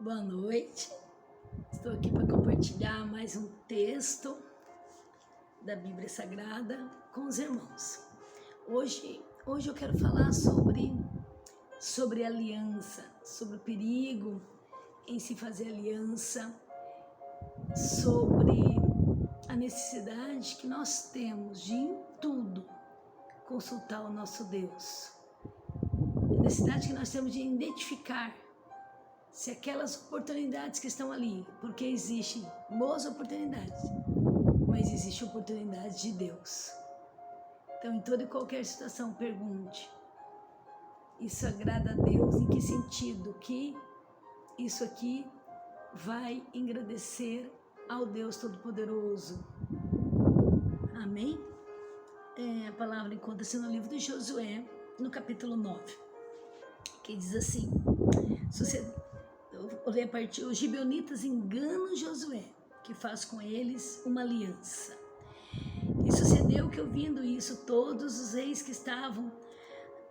Boa noite, estou aqui para compartilhar mais um texto da Bíblia Sagrada com os irmãos. Hoje eu quero falar sobre aliança, sobre o perigo em se fazer aliança, sobre a necessidade que nós temos de em tudo consultar o nosso Deus, a necessidade que nós temos de identificar se aquelas oportunidades que estão ali, porque existem boas oportunidades, mas existe oportunidade de Deus. Então, em toda e qualquer situação, pergunte: isso agrada a Deus? Em que sentido? Que isso aqui vai engrandecer ao Deus Todo-Poderoso. Amém? A palavra encontra-se no livro de Josué, no capítulo 9, que diz assim: eu vou partir. Os gibeonitas enganam Josué, que faz com eles uma aliança. E sucedeu que, ouvindo isso, todos os reis que estavam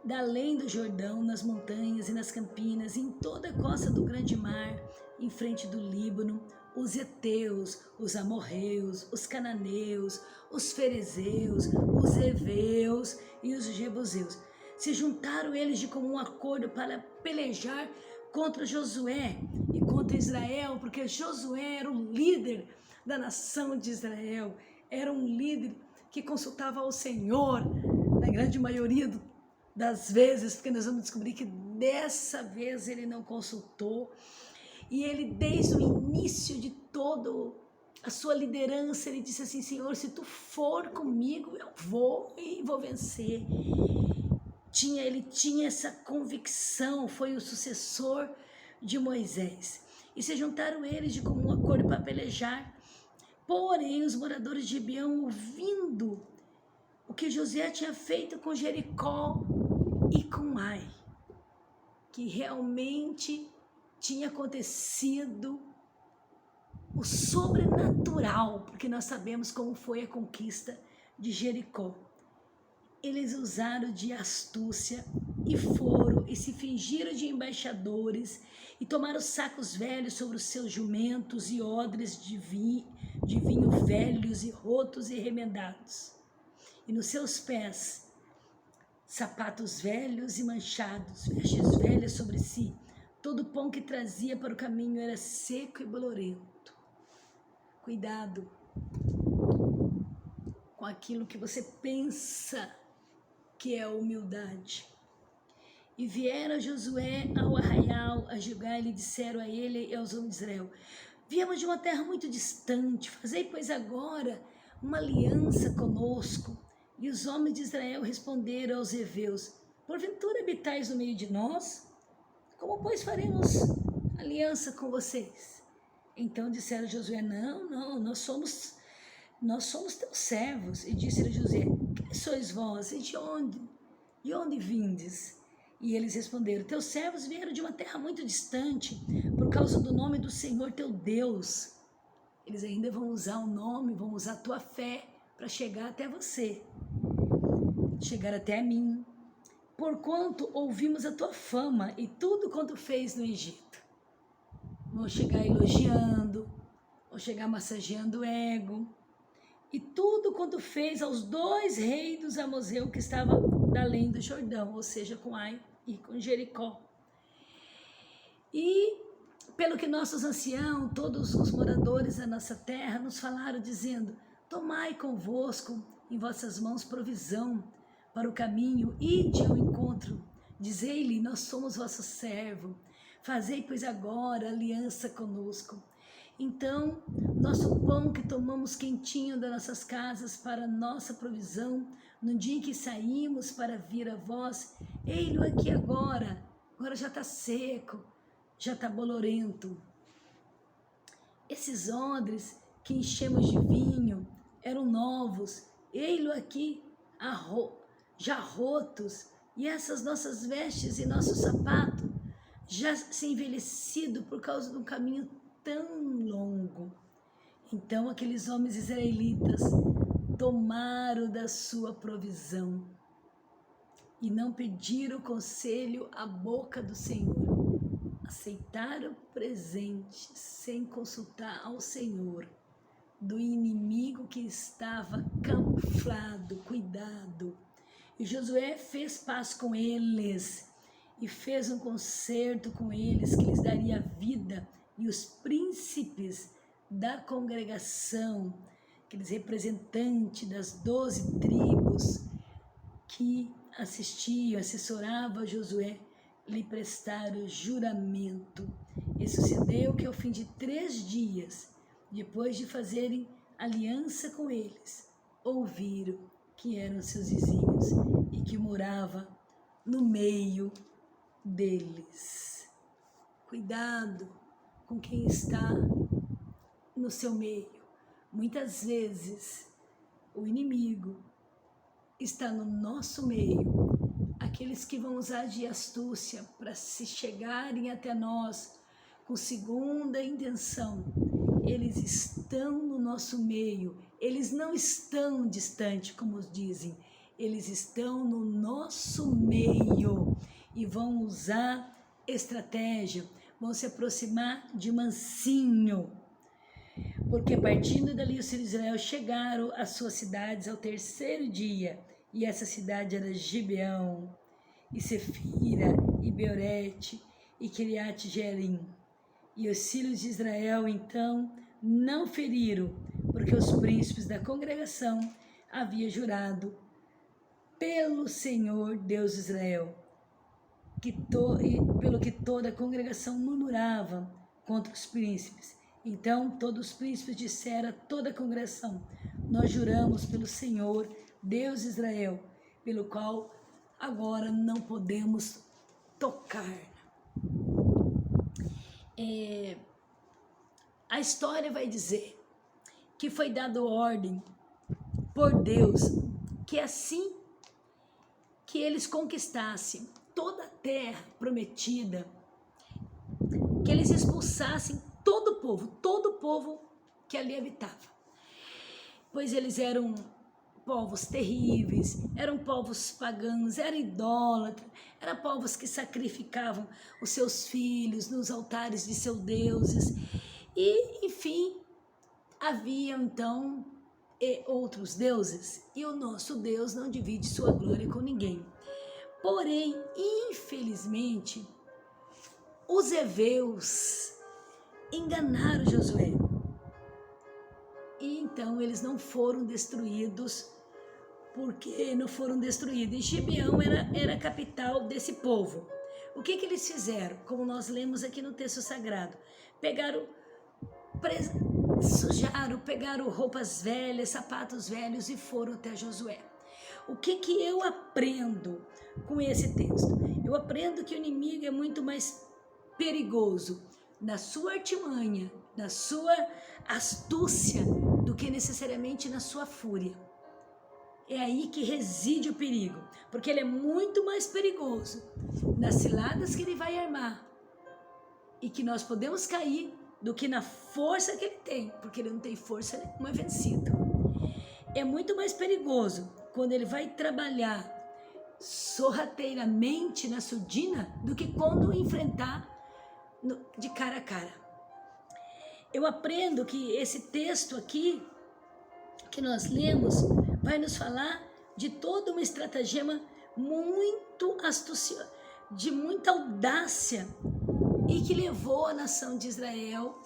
da além do Jordão, nas montanhas e nas campinas, em toda a costa do grande mar, em frente do Líbano, os heteus, os amorreus, os cananeus, os ferezeus, os heveus e os jebuseus, se juntaram eles de comum acordo para pelejar contra Josué e contra Israel, porque Josué era o líder da nação de Israel, era um líder que consultava ao Senhor na grande maioria das vezes, porque nós vamos descobrir que dessa vez ele não consultou, e ele, desde o início de toda a sua liderança, ele disse assim: Senhor, se tu for comigo, eu vou e vou vencer. Ele tinha essa convicção, foi o sucessor de Moisés. E se juntaram eles de comum acordo para pelejar. Porém, os moradores de Gibeão, ouvindo o que Josué tinha feito com Jericó e com Ai, que realmente tinha acontecido o sobrenatural, porque nós sabemos como foi a conquista de Jericó. Eles usaram de astúcia e foram e se fingiram de embaixadores e tomaram sacos velhos sobre os seus jumentos e odres de vinho velhos e rotos e remendados. E nos seus pés, sapatos velhos e manchados, vestes velhas sobre si. Todo o pão que trazia para o caminho era seco e bolorento. Cuidado com aquilo que você pensa que é a humildade. E vieram Josué ao arraial a julgar, e lhe disseram a ele e aos homens de Israel: viemos de uma terra muito distante, fazei pois agora uma aliança conosco. E os homens de Israel responderam aos heveus: porventura habitais no meio de nós? Como pois faremos aliança com vocês? Então disseram a Josué: não, nós somos teus servos. E disse-lhe Josué: quem sois vós? E de onde vindes? E eles responderam: teus servos vieram de uma terra muito distante, por causa do nome do Senhor teu Deus. Eles ainda vão usar o nome, vão usar a tua fé para chegar até você, chegar até a mim. Porquanto ouvimos a tua fama e tudo quanto fez no Egito. Vão chegar elogiando, vão chegar massageando o ego. E tudo quanto fez aos 2 reis dos amorreus que estavam da além do Jordão, ou seja, com Ai e com Jericó. E pelo que nossos anciãos, todos os moradores da nossa terra, nos falaram, dizendo: tomai convosco em vossas mãos provisão para o caminho, ide ao encontro, dizei-lhe: nós somos vosso servo, fazei pois agora aliança conosco. Então, nosso pão que tomamos quentinho das nossas casas para nossa provisão, no dia em que saímos para vir a vós, ei-lo aqui agora já está seco, já está bolorento. Esses odres que enchemos de vinho eram novos, ei-lo aqui já rotos, e essas nossas vestes e nosso sapato já se envelhecido por causa de um caminho tão longo. Então aqueles homens israelitas tomaram da sua provisão e não pediram conselho à boca do Senhor. aceitar o presente sem consultar ao Senhor do inimigo que estava camuflado, cuidado. E Josué fez paz com eles e fez um concerto com eles que lhes daria vida, e os príncipes da congregação, aqueles representantes das 12 tribos que assistiam, assessoravam a Josué, lhe prestaram juramento. E sucedeu que ao fim de 3 dias, depois de fazerem aliança com eles, ouviram que eram seus vizinhos e que morava no meio deles. Cuidado com quem está no seu meio. Muitas vezes o inimigo está no nosso meio. Aqueles que vão usar de astúcia para se chegarem até nós com segunda intenção, eles estão no nosso meio. Eles não estão distante, como dizem, eles estão no nosso meio e vão usar estratégia, vão se aproximar de mansinho. Porque partindo dali os filhos de Israel chegaram às suas cidades ao 3º dia, e essa cidade era Gibeão, e Sefira, e Beorete, e Kiriat Jearim. E os filhos de Israel então não feriram, porque os príncipes da congregação haviam jurado pelo Senhor Deus de Israel, pelo que toda a congregação murmurava contra os príncipes. Então todos os príncipes disseram a toda a congregação: nós juramos pelo Senhor Deus de Israel, pelo qual agora não podemos tocar. A história vai dizer que foi dada ordem por Deus que assim que eles conquistassem toda a terra prometida, que eles expulsassem todo o povo que ali habitava, pois eles eram povos terríveis, eram povos pagãos, eram idólatras, eram povos que sacrificavam os seus filhos nos altares de seus deuses, e enfim, havia então outros deuses, e o nosso Deus não divide sua glória com ninguém. Porém, infelizmente, os heveus enganaram Josué, e então eles não foram destruídos. Porque não foram destruídos? E Gibeão era a capital desse povo. O que eles fizeram? Como nós lemos aqui no texto sagrado, sujaram, pegaram roupas velhas, sapatos velhos e foram até Josué. O que eu aprendo com esse texto? Eu aprendo que o inimigo é muito mais perigoso na sua artimanha, na sua astúcia, do que necessariamente na sua fúria. É aí que reside o perigo, porque ele é muito mais perigoso nas ciladas que ele vai armar e que nós podemos cair, do que na força que ele tem, porque ele não tem força, não é vencido. É muito mais perigoso quando ele vai trabalhar sorrateiramente na surdina do que quando enfrentar de cara a cara. Eu aprendo que esse texto aqui que nós lemos vai nos falar de toda uma estratagema muito astuciosa, de muita audácia, e que levou a nação de Israel,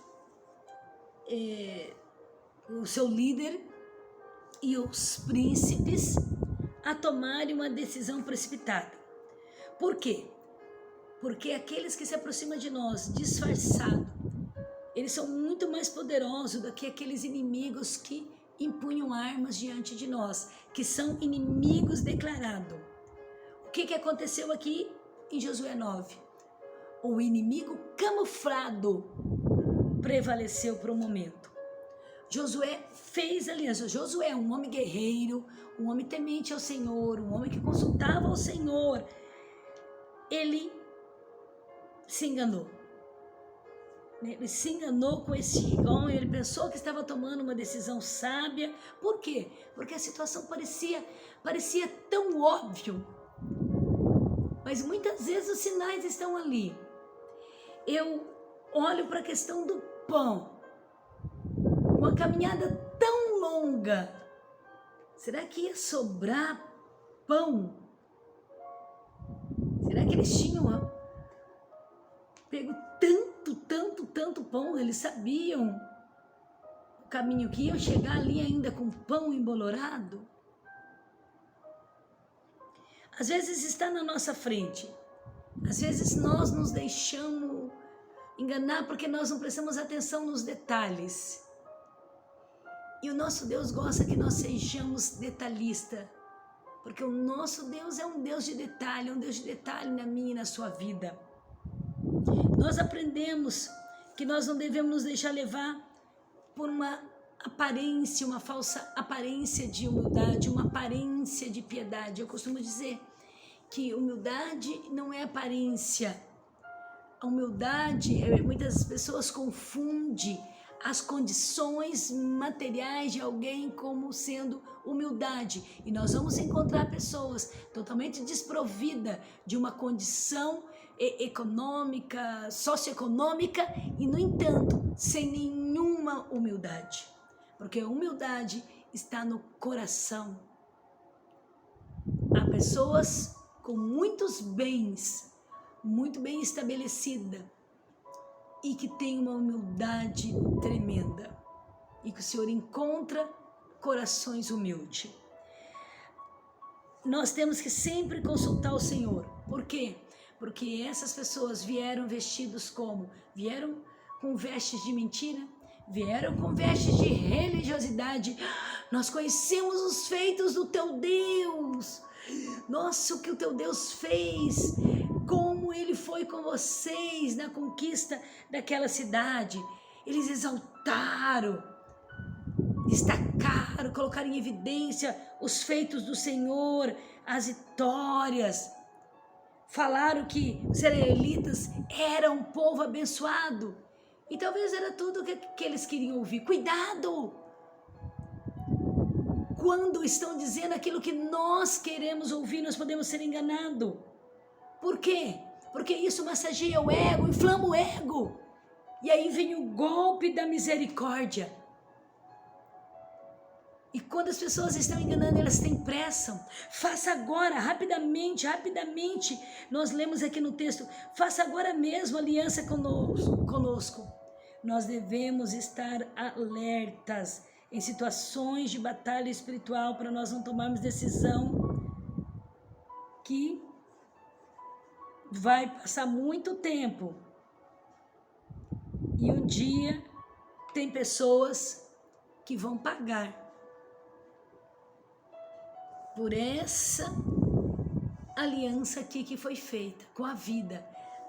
o seu líder e os príncipes, a tomarem uma decisão precipitada. Por quê? Porque aqueles que se aproximam de nós disfarçados, eles são muito mais poderosos do que aqueles inimigos que empunham armas diante de nós, que são inimigos declarados. O que aconteceu aqui em Josué 9? O inimigo camuflado prevaleceu por um momento. Josué fez aliança. Josué, um homem guerreiro, um homem temente ao Senhor, um homem que consultava ao Senhor, ele se enganou. Ele se enganou com esse homem, ele pensou que estava tomando uma decisão sábia. Por quê? Porque a situação parecia tão óbvio, mas muitas vezes os sinais estão ali. eu olho para a questão do pão, uma caminhada tão longa, será que ia sobrar pão? Será que eles tinham pego tanto pão? Eles sabiam o caminho que iam chegar ali ainda com pão embolorado? Às vezes está na nossa frente, às vezes nós nos deixamos enganar porque nós não prestamos atenção nos detalhes. E o nosso Deus gosta que nós sejamos detalhistas, porque o nosso Deus é um Deus de detalhe, um Deus de detalhe na minha e na sua vida. Nós aprendemos que nós não devemos nos deixar levar por uma aparência, uma falsa aparência de humildade, uma aparência de piedade. Eu costumo dizer que humildade não é aparência. A humildade, muitas pessoas confundem as condições materiais de alguém como sendo humildade. E nós vamos encontrar pessoas totalmente desprovidas de uma condição econômica, socioeconômica e, no entanto, sem nenhuma humildade. Porque a humildade está no coração. Há pessoas com muitos bens, muito bem estabelecida, e que tem uma humildade tremenda, e que o Senhor encontra corações humildes. Nós temos que sempre consultar o Senhor. Por quê? Porque essas pessoas vieram vestidos como? Vieram com vestes de mentira, vieram com vestes de religiosidade. Nós conhecemos os feitos do teu Deus. Nossa, o que o teu Deus fez, como ele foi com vocês na conquista daquela cidade. Eles exaltaram, destacaram, colocaram em evidência os feitos do Senhor, as vitórias. Falaram que os israelitas eram um povo abençoado. E talvez era tudo que eles queriam ouvir. Cuidado! Quando estão dizendo aquilo que nós queremos ouvir, nós podemos ser enganados. Por quê? Porque isso massageia o ego, inflama o ego. E aí vem o golpe da misericórdia. E quando as pessoas estão enganando, elas têm pressa. Faça agora, rapidamente. Nós lemos aqui no texto, faça agora mesmo aliança conosco. Nós devemos estar alertas em situações de batalha espiritual para nós não tomarmos decisão que vai passar muito tempo. E um dia tem pessoas que vão pagar por essa aliança aqui que foi feita com a vida.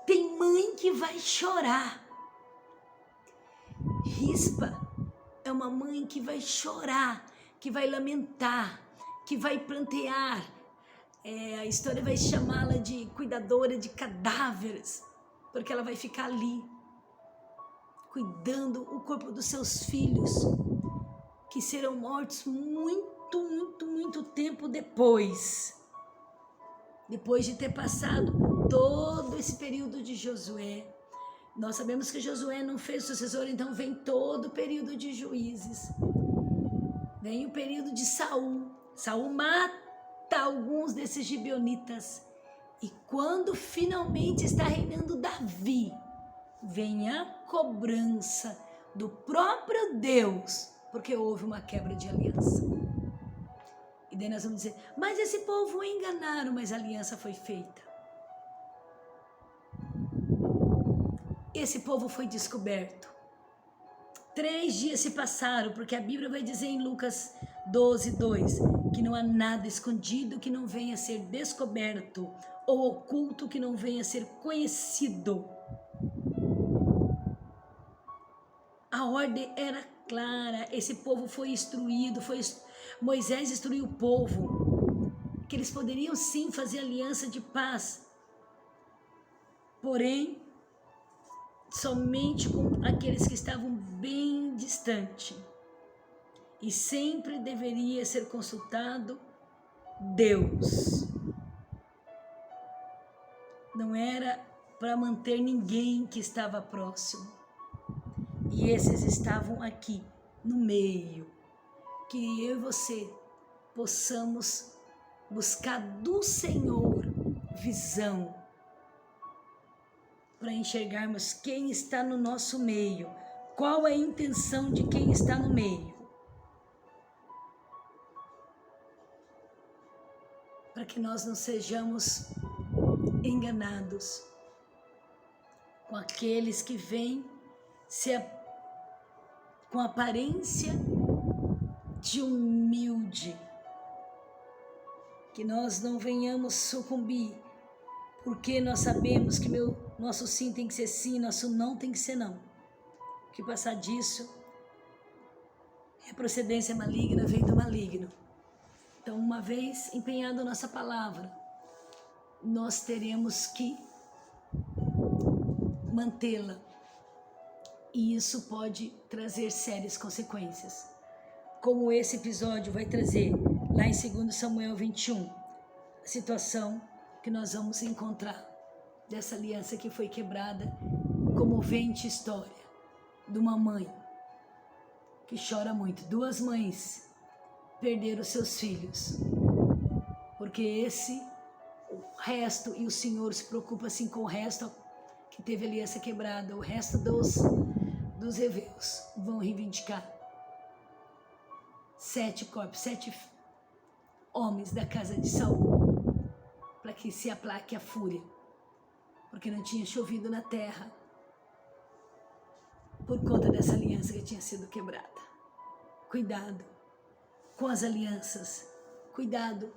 Tem mãe que vai chorar. Rispa é uma mãe que vai chorar, que vai lamentar, que vai plantear. A história vai chamá-la de cuidadora de cadáveres, porque ela vai ficar ali, cuidando o corpo dos seus filhos, que serão mortos muito tempo depois de ter passado todo esse período de Josué. Nós sabemos que Josué não fez sucessor, então vem todo o período de Juízes, vem o período de Saul. Saul mata alguns desses gibeonitas, e quando finalmente está reinando Davi, vem a cobrança do próprio Deus, porque houve uma quebra de aliança. E daí nós vamos dizer, mas esse povo enganaram, mas a aliança foi feita. Esse povo foi descoberto. 3 dias se passaram, porque a Bíblia vai dizer em Lucas 12:2, que não há nada escondido que não venha a ser descoberto, ou oculto que não venha a ser conhecido. A ordem era clara, esse povo foi instruído, Moisés instruiu o povo, que eles poderiam sim fazer aliança de paz, porém, somente com aqueles que estavam bem distantes. E sempre deveria ser consultado Deus. Não era para manter ninguém que estava próximo. E esses estavam aqui, no meio. Que eu e você possamos buscar do Senhor visão para enxergarmos quem está no nosso meio, qual é a intenção de quem está no meio, para que nós não sejamos enganados com aqueles que vêm com aparência de humilde, que nós não venhamos sucumbir, porque nós sabemos que nosso sim tem que ser sim, nosso não tem que ser não. Que passar disso é procedência maligna, vem do maligno. Então, uma vez empenhando a nossa palavra, nós teremos que mantê-la. E isso pode trazer sérias consequências. Como esse episódio vai trazer lá em 2 Samuel 21, a situação que nós vamos encontrar dessa aliança que foi quebrada, comovente história de uma mãe que chora muito. 2 mães perderam seus filhos, porque o resto, e o Senhor se preocupa assim com o resto que teve aliança quebrada, o resto dos heveus vão reivindicar 7 corpos, 7 homens da casa de Saul, para que se aplaque a fúria, porque não tinha chovido na terra por conta dessa aliança que tinha sido quebrada. Cuidado com as alianças, cuidado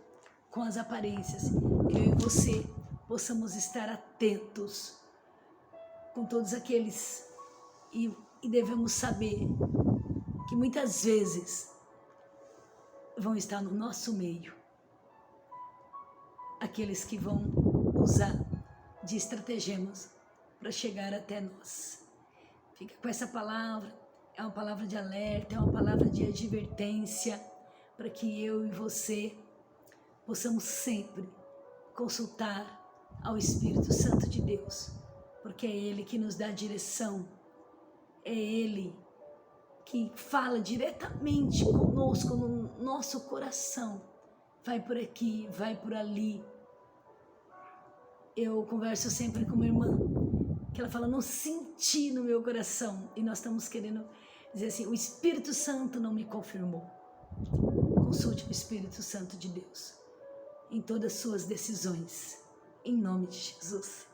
com as aparências, que eu e você possamos estar atentos com todos aqueles, e devemos saber que muitas vezes vão estar no nosso meio aqueles que vão usar de estratagemas para chegar até nós. Fica com essa palavra, é uma palavra de alerta, é uma palavra de advertência, para que eu e você possamos sempre consultar ao Espírito Santo de Deus, porque é Ele que nos dá direção, é Ele que fala diretamente conosco, no nosso coração. Vai por aqui, vai por ali. Eu converso sempre com minha irmã, que ela fala, não senti no meu coração. E nós estamos querendo dizer assim, o Espírito Santo não me confirmou. Consulte o Espírito Santo de Deus em todas as suas decisões, em nome de Jesus.